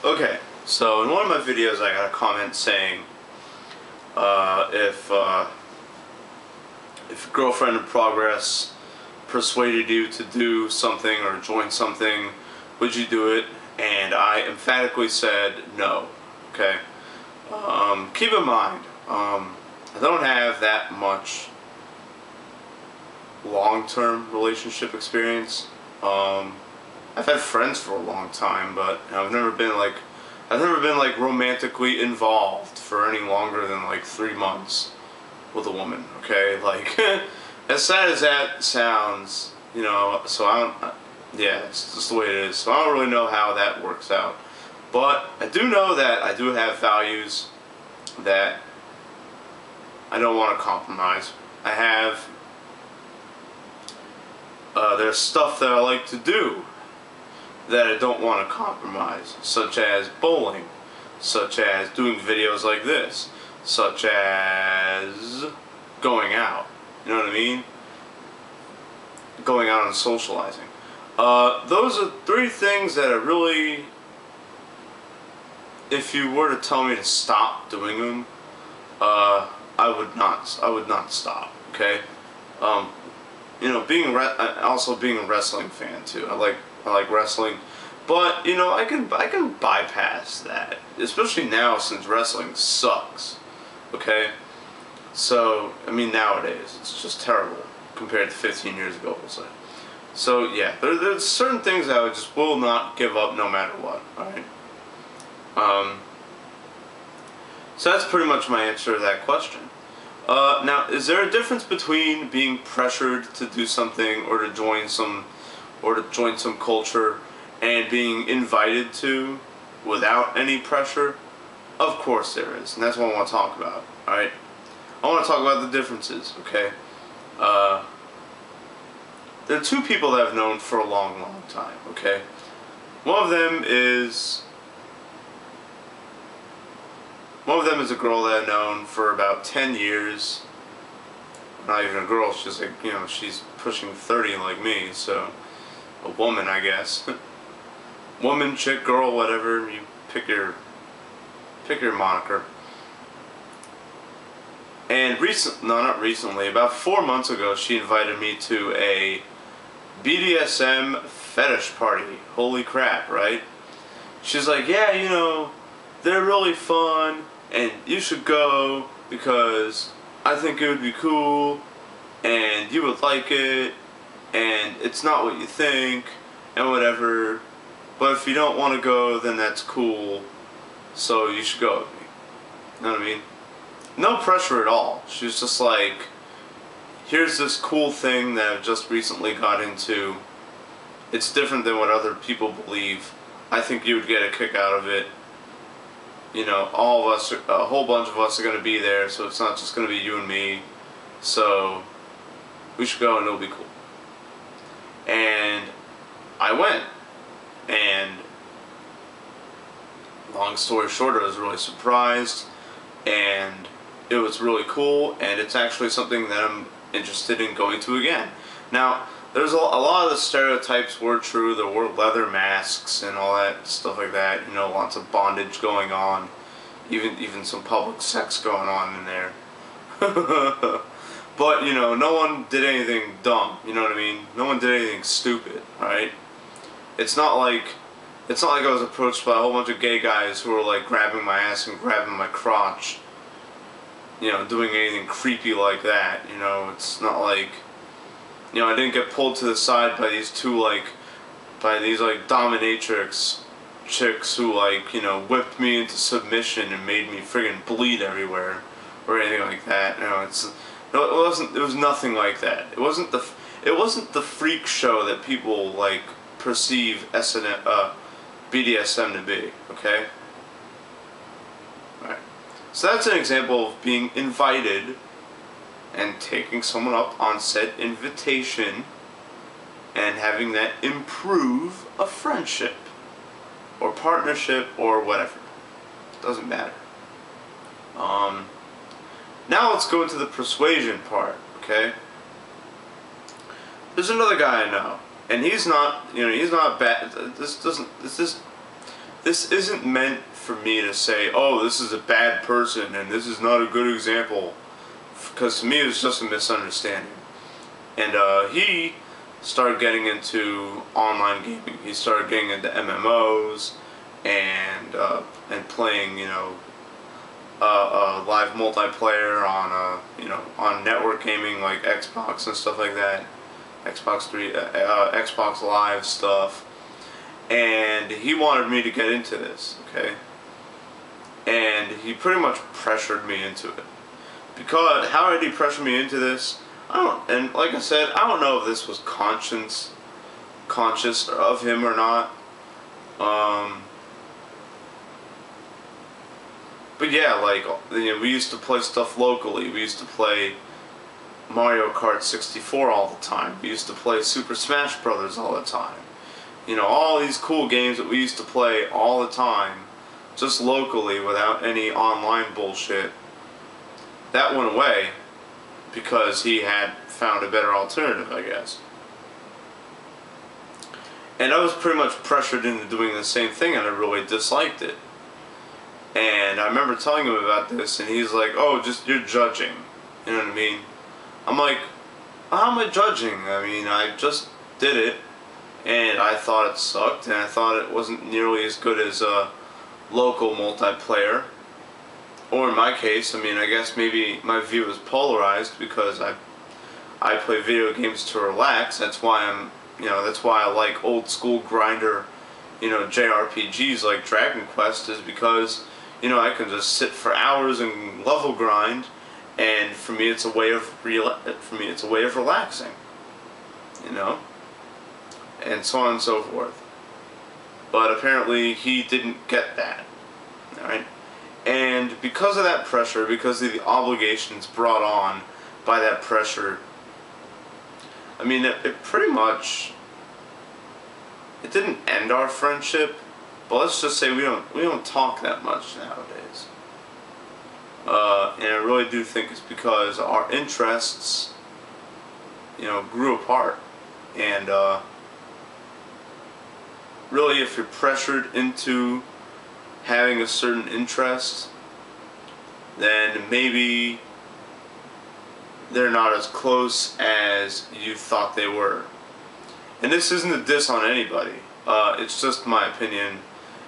Okay, so in one of my videos I got a comment saying if a girlfriend in progress persuaded you to do something or join something, would you do it? And I emphatically said no. Okay. Keep in mind, I don't have that much long-term relationship experience. I've had friends for a long time, but I've never been like romantically involved for any longer than like 3 months with a woman. Okay, like as sad as that sounds, you know. So I don't. Yeah, it's just the way it is. So I don't really know how that works out, but I do know that I do have values that I don't want to compromise. I have. There's stuff that I like to do that I don't want to compromise, such as bowling, such as doing videos like this, such as going out. You know what I mean? Going out and socializing. Those are 3 things that are really, if you were to tell me to stop doing them, I would not stop. Okay. You know, also being a wrestling fan too. I like wrestling, but you know, I can bypass that, especially now since wrestling sucks. Okay, so I mean nowadays it's just terrible compared to 15 years ago, we'll say. So yeah, there's certain things that I just will not give up no matter what. All right. So that's pretty much my answer to that question. Now, is there a difference between being pressured to do something or to join some culture and being invited to without any pressure? Of course there is, and that's what I want to talk about. All right, I want to talk about the differences. Okay, there are 2 people that I've known for a long, long time. Okay, one of them is a girl that I've known for about 10 years. Not even a girl, she's like, you know, she's pushing 30 like me, so a woman, I guess. Woman, chick, girl, whatever, you pick your moniker. And not recently, about 4 months ago, she invited me to a BDSM fetish party. Holy crap, right? She's like, yeah, you know, they're really fun, and you should go because I think it would be cool, and you would like it, and it's not what you think, and whatever. But if you don't want to go, then that's cool, so you should go with me. You know what I mean? No pressure at all. She was just like, here's this cool thing that I've just recently got into. It's different than what other people believe. I think you would get a kick out of it. You know, all of us, a whole bunch of us are going to be there, so it's not just going to be you and me. So we should go and it'll be cool. And I went. And long story short, I was really surprised. And it was really cool. And it's actually something that I'm interested in going to again. Now, there's a lot of the stereotypes were true. There were leather masks and all that stuff like that. You know, lots of bondage going on, even some public sex going on in there. But you know, no one did anything dumb. You know what I mean? No one did anything stupid. All right. It's not like I was approached by a whole bunch of gay guys who were like grabbing my ass and grabbing my crotch. You know, doing anything creepy like that. You know, it's not like. You know, I didn't get pulled to the side by these dominatrix chicks who like, you know, whipped me into submission and made me friggin' bleed everywhere or anything like that. You know, it was nothing like that. It wasn't the freak show that people like perceive BDSM to be. Okay. All right. So that's an example of being invited and taking someone up on said invitation and having that improve a friendship or partnership or whatever. Doesn't matter. Now let's go into the persuasion part, okay? There's another guy I know, and he's not, you know, he's not bad. this isn't meant for me to say, oh, this is a bad person and this is not a good example, because to me it was just a misunderstanding. And he started getting into online gaming. He started getting into MMOs and playing, you know, live multiplayer on on network gaming like Xbox and stuff like that, Xbox Live stuff. And he wanted me to get into this, okay? And he pretty much pressured me into it. Because how did he pressure me into this? And like I said, I don't know if this was conscious of him or not. But yeah, like, you know, we used to play stuff locally. We used to play Mario Kart 64 all the time. We used to play Super Smash Brothers all the time. You know, all these cool games that we used to play all the time, just locally without any online bullshit. That went away because he had found a better alternative, I guess. And I was pretty much pressured into doing the same thing, and I really disliked it. And I remember telling him about this, and he's like, oh, just, you're judging. You know what I mean? I'm like, how am I judging? I mean, I just did it, and I thought it sucked, and I thought it wasn't nearly as good as a local multiplayer. Or in my case, I mean, I guess maybe my view is polarized because I play video games to relax. That's why that's why I like old school grinder, you know, JRPGs like Dragon Quest, is because, you know, I can just sit for hours and level grind, and for me it's a way of relaxing, you know, and so on and so forth. But apparently he didn't get that, alright? And because of that pressure, because of the obligations brought on by that pressure, I mean, it pretty much, it didn't end our friendship, but let's just say we don't talk that much nowadays. And I really do think it's because our interests, you know, grew apart. And really, if you're pressured into having a certain interest, then maybe they're not as close as you thought they were. And this isn't a diss on anybody. It's just my opinion.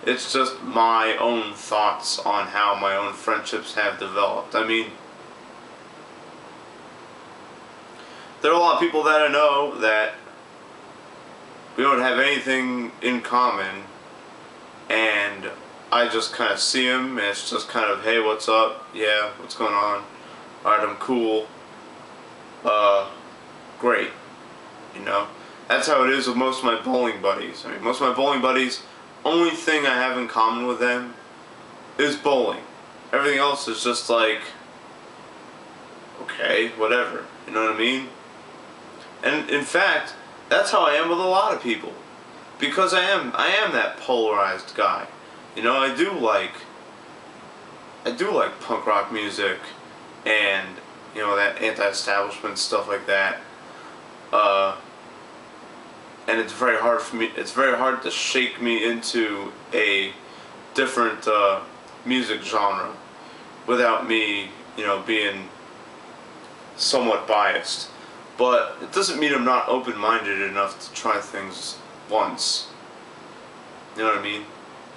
It's just my own thoughts on how my own friendships have developed. I mean, there are a lot of people that I know that we don't have anything in common, and I just kind of see them, and it's just kind of, hey, what's up? Yeah, what's going on? Alright, I'm cool. Great. You know? That's how it is with most of my bowling buddies. I mean, most of my bowling buddies, only thing I have in common with them is bowling. Everything else is just like, okay, whatever. You know what I mean? And in fact, that's how I am with a lot of people. Because I am that polarized guy. You know, I do like punk rock music and, you know, that anti-establishment stuff like that. And it's very hard to shake me into a different music genre without me, you know, being somewhat biased. But it doesn't mean I'm not open-minded enough to try things once. You know what I mean?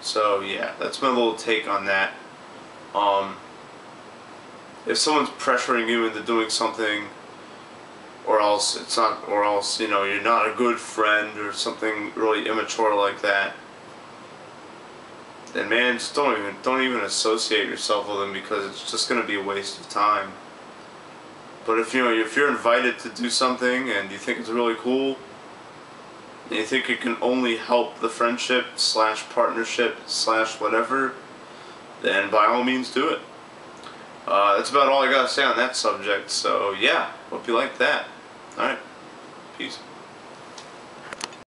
So yeah, that's my little take on that. If someone's pressuring you into doing something, or else you know, you're not a good friend or something really immature like that, then man, just don't even associate yourself with them, because it's just gonna be a waste of time. But if you're invited to do something and you think it's really cool, and you think it can only help the friendship / partnership / whatever, then by all means do it. That's about all I gotta say on that subject. So yeah, hope you like that. Alright, peace.